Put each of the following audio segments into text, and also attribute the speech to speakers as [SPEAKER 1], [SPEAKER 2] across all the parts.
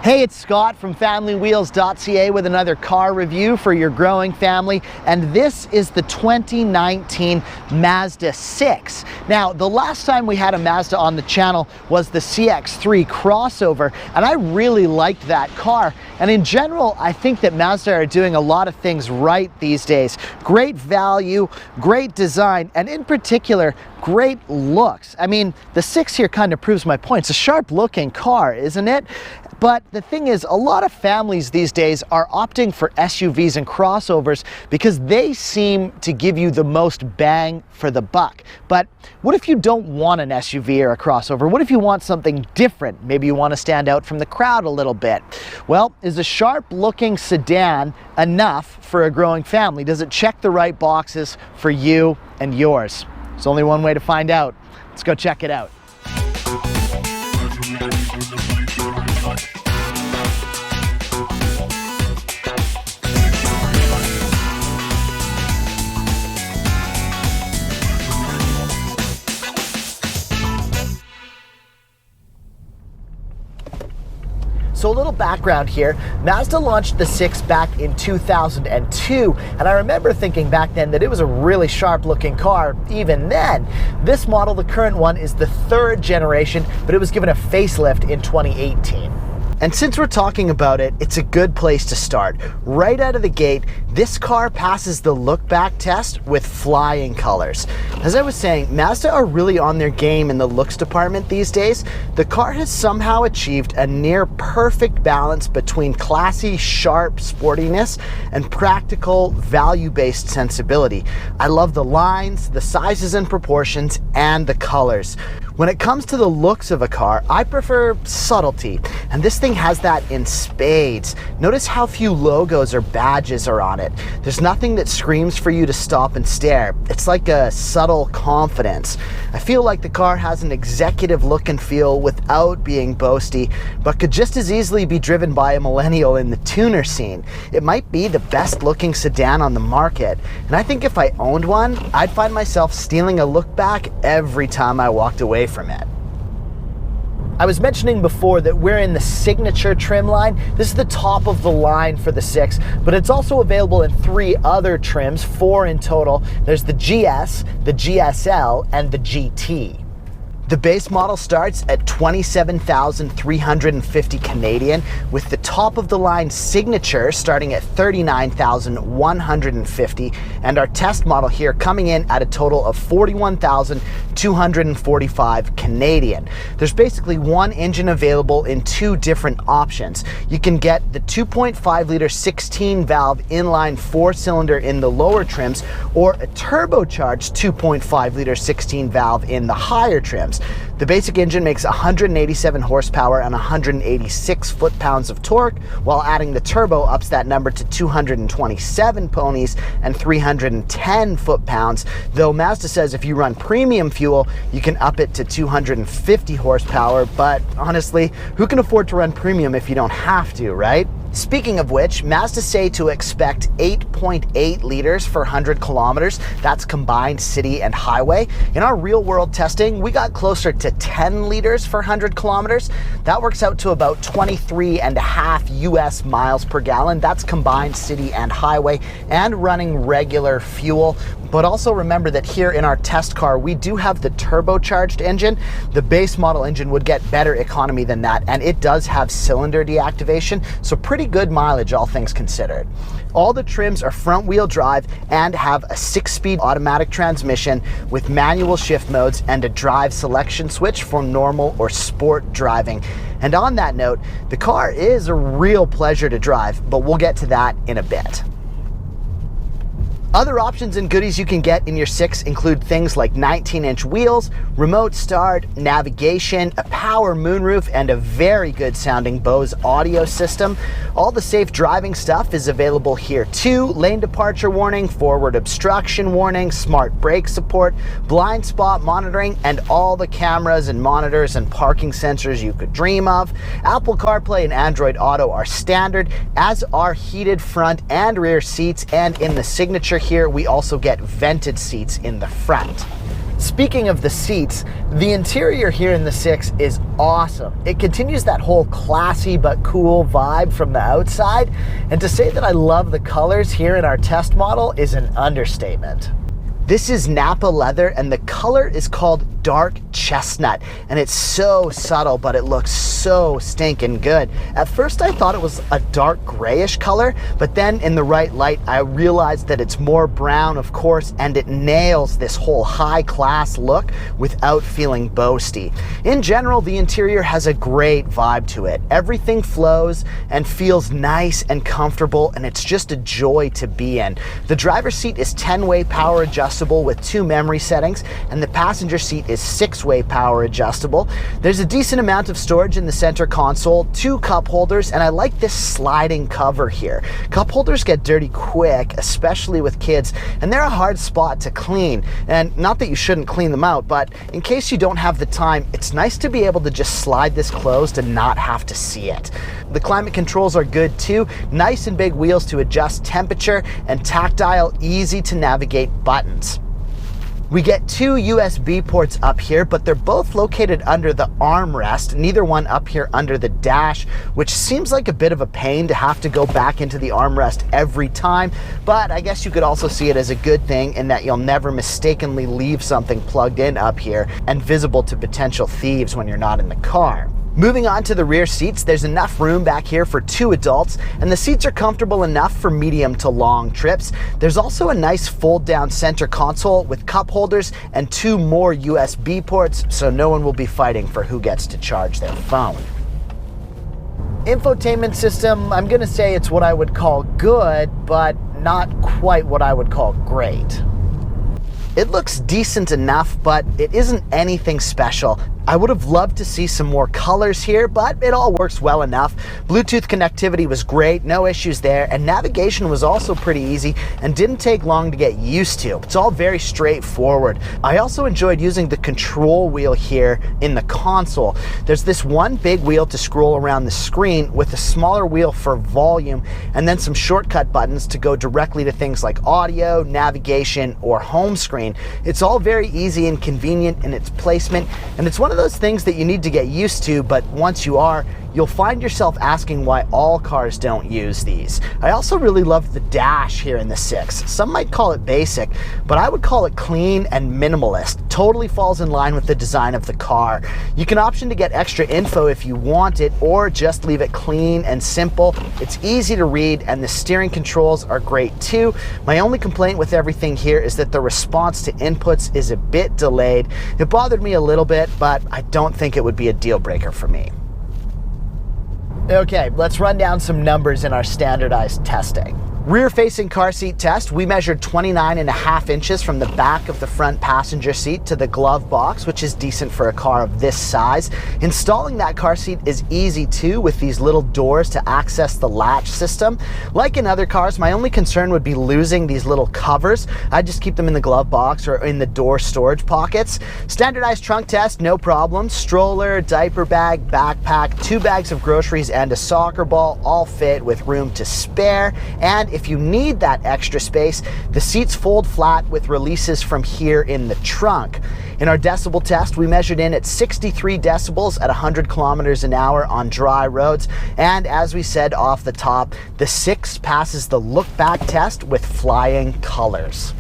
[SPEAKER 1] Hey, it's Scott from FamilyWheels.ca with another car review for your growing family, and this is the 2019 Mazda 6. Now, the last time we had a Mazda on the channel was the CX-3 crossover, and I really liked that car. And in general, I think that Mazda are doing a lot of things right these days. Great value, great design, and in particular, great looks. I mean, the 6 here kind of proves my point. It's a sharp looking car, isn't it? But the thing is, a lot of families these days are opting for SUVs and crossovers because they seem to give you the most bang for the buck. But what if you don't want an SUV or a crossover? What if you want something different? Maybe you want to stand out from the crowd a little bit. Well, is a sharp-looking sedan enough for a growing family? Does it check the right boxes for you and yours? There's only one way to find out. Let's go check it out. So a little background here, Mazda launched the 6 back in 2002, and I remember thinking back then that it was a really sharp looking car even then. This model, the current one, is the 3rd generation, but it was given a facelift in 2018. And since we're talking about it, it's a good place to start. Right out of the gate, this car passes the look-back test with flying colors. As I was saying, Mazda are really on their game in the looks department these days. The car has somehow achieved a near perfect balance between classy, sharp sportiness and practical, value-based sensibility. I love the lines, the sizes and proportions, and the colors. When it comes to the looks of a car, I prefer subtlety, and this thing has that in spades. Notice how few logos or badges are on it. There's nothing that screams for you to stop and stare. It's like a subtle confidence. I feel like the car has an executive look and feel without being boasty, but could just as easily be driven by a millennial in the tuner scene. It might be the best looking sedan on the market, and I think if I owned one, I'd find myself stealing a look back every time I walked away from it. I was mentioning before that we're in the signature trim line. This is the top of the line for the 6, but it's also available in 3 other trims, 4 in total. There's the GS, the GSL, and the GT. The base model starts at 27,350 Canadian, with the top of the line signature starting at 39,150, and our test model here coming in at a total of 41,245 Canadian. There's basically one engine available in 2 different options. You can get the 2.5 liter 16 valve inline 4-cylinder in the lower trims, or a turbocharged 2.5 liter 16 valve in the higher trims. The basic engine makes 187 horsepower and 186 foot-pounds of torque, while adding the turbo ups that number to 227 ponies and 310 foot-pounds, though Mazda says if you run premium fuel, you can up it to 250 horsepower, but honestly, who can afford to run premium if you don't have to, right? Speaking of which, Mazda say to expect 8.8 liters for 100 kilometers. That's combined city and highway. In our real world testing, we got closer to 10 liters for 100 kilometers. That works out to about 23.5 US miles per gallon. That's combined city and highway and running regular fuel. But also remember that here in our test car, we do have the turbocharged engine. The base model engine would get better economy than that, and it does have cylinder deactivation, so pretty good mileage, all things considered. All the trims are front wheel drive and have a 6-speed automatic transmission with manual shift modes and a drive selection switch for normal or sport driving. And on that note, the car is a real pleasure to drive, but we'll get to that in a bit. Other options and goodies you can get in your 6 include things like 19-inch wheels, remote start, navigation, a power moonroof, and a very good sounding Bose audio system. All the safe driving stuff is available here too. Lane departure warning, forward obstruction warning, smart brake support, blind spot monitoring, and all the cameras and monitors and parking sensors you could dream of. Apple CarPlay and Android Auto are standard, as are heated front and rear seats, and in the signature here we also get vented seats in the front. Speaking of the seats, the interior here in the 6 is awesome. It continues that whole classy but cool vibe from the outside, and to say that I love the colors here in our test model is an understatement. This is Napa leather, and the color is called dark chestnut, and it's so subtle, but it looks so stinking good. At first I thought it was a dark grayish color, but then in the right light I realized that it's more brown, of course, and it nails this whole high class look without feeling boasty. In general, the interior has a great vibe to it. Everything flows and feels nice and comfortable, and it's just a joy to be in. The driver's seat is 10-way power adjustable with 2 memory settings, and the passenger seat is 6-way power adjustable. There's a decent amount of storage in the center console, 2 cup holders, and I like this sliding cover here. Cup holders get dirty quick, especially with kids, and they're a hard spot to clean. And not that you shouldn't clean them out, but in case you don't have the time, it's nice to be able to just slide this closed and not have to see it. The climate controls are good too. Nice and big wheels to adjust temperature, and tactile, easy to navigate buttons. We get 2 USB ports up here, but they're both located under the armrest, neither one up here under the dash, which seems like a bit of a pain to have to go back into the armrest every time, but I guess you could also see it as a good thing in that you'll never mistakenly leave something plugged in up here and visible to potential thieves when you're not in the car. Moving on to the rear seats, there's enough room back here for 2 adults, and the seats are comfortable enough for medium to long trips. There's also a nice fold-down center console with cup holders and 2 more USB ports, so no one will be fighting for who gets to charge their phone. Infotainment system, I'm gonna say it's what I would call good, but not quite what I would call great. It looks decent enough, but it isn't anything special. I would have loved to see some more colors here, but it all works well enough. Bluetooth connectivity was great, no issues there, and navigation was also pretty easy and didn't take long to get used to. It's all very straightforward. I also enjoyed using the control wheel here in the console. There's this one big wheel to scroll around the screen with a smaller wheel for volume, and then some shortcut buttons to go directly to things like audio, navigation, or home screen. It's all very easy and convenient in its placement, and it's one of those things that you need to get used to, but once you are, you'll find yourself asking why all cars don't use these. I also really love the dash here in the 6. Some might call it basic, but I would call it clean and minimalist. Totally falls in line with the design of the car. You can option to get extra info if you want it, or just leave it clean and simple. It's easy to read, and the steering controls are great too. My only complaint with everything here is that the response to inputs is a bit delayed. It bothered me a little bit, but I don't think it would be a deal breaker for me. Okay, let's run down some numbers in our standardized testing. Rear-facing car seat test, we measured 29.5 inches from the back of the front passenger seat to the glove box, which is decent for a car of this size. Installing that car seat is easy too, with these little doors to access the latch system. Like in other cars, my only concern would be losing these little covers. I just keep them in the glove box or in the door storage pockets. Standardized trunk test, no problem. Stroller, diaper bag, backpack, 2 bags of groceries, and a soccer ball all fit with room to spare. And if you need that extra space, the seats fold flat with releases from here in the trunk. In our decibel test, we measured in at 63 decibels at 100 kilometers an hour on dry roads. And as we said off the top, the 6 passes the look back test with flying colors.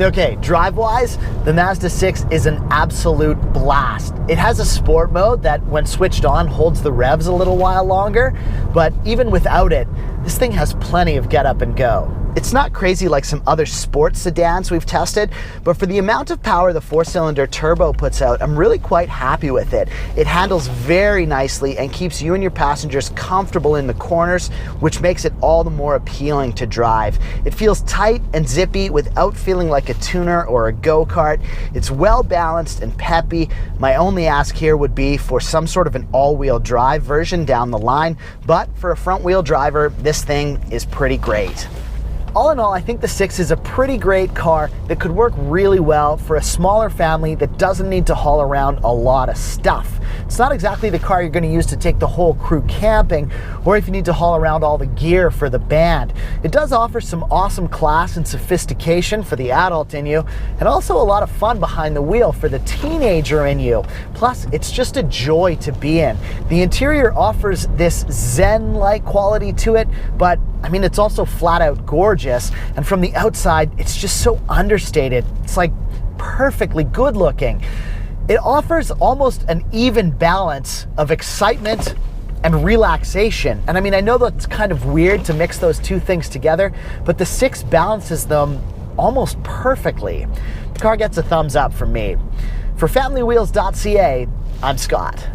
[SPEAKER 1] Okay, drive-wise, the Mazda 6 is an absolute blast. It has a sport mode that, when switched on, holds the revs a little while longer, but even without it, this thing has plenty of get up and go. It's not crazy like some other sports sedans we've tested, but for the amount of power the 4-cylinder turbo puts out, I'm really quite happy with it. It handles very nicely and keeps you and your passengers comfortable in the corners, which makes it all the more appealing to drive. It feels tight and zippy without feeling like a tuner or a go-kart. It's well balanced and peppy. My only ask here would be for some sort of an all-wheel drive version down the line, but for a front-wheel driver, this thing is pretty great. All in all, I think the 6 is a pretty great car that could work really well for a smaller family that doesn't need to haul around a lot of stuff. It's not exactly the car you're going to use to take the whole crew camping, or if you need to haul around all the gear for the band. It does offer some awesome class and sophistication for the adult in you, and also a lot of fun behind the wheel for the teenager in you. Plus, it's just a joy to be in. The interior offers this zen-like quality to it, but I mean, it's also flat out gorgeous, and from the outside, it's just so understated. It's like perfectly good looking. It offers almost an even balance of excitement and relaxation. And I mean, I know that's kind of weird to mix those two things together, but the 6 balances them almost perfectly. The car gets a thumbs up from me. For FamilyWheels.ca, I'm Scott.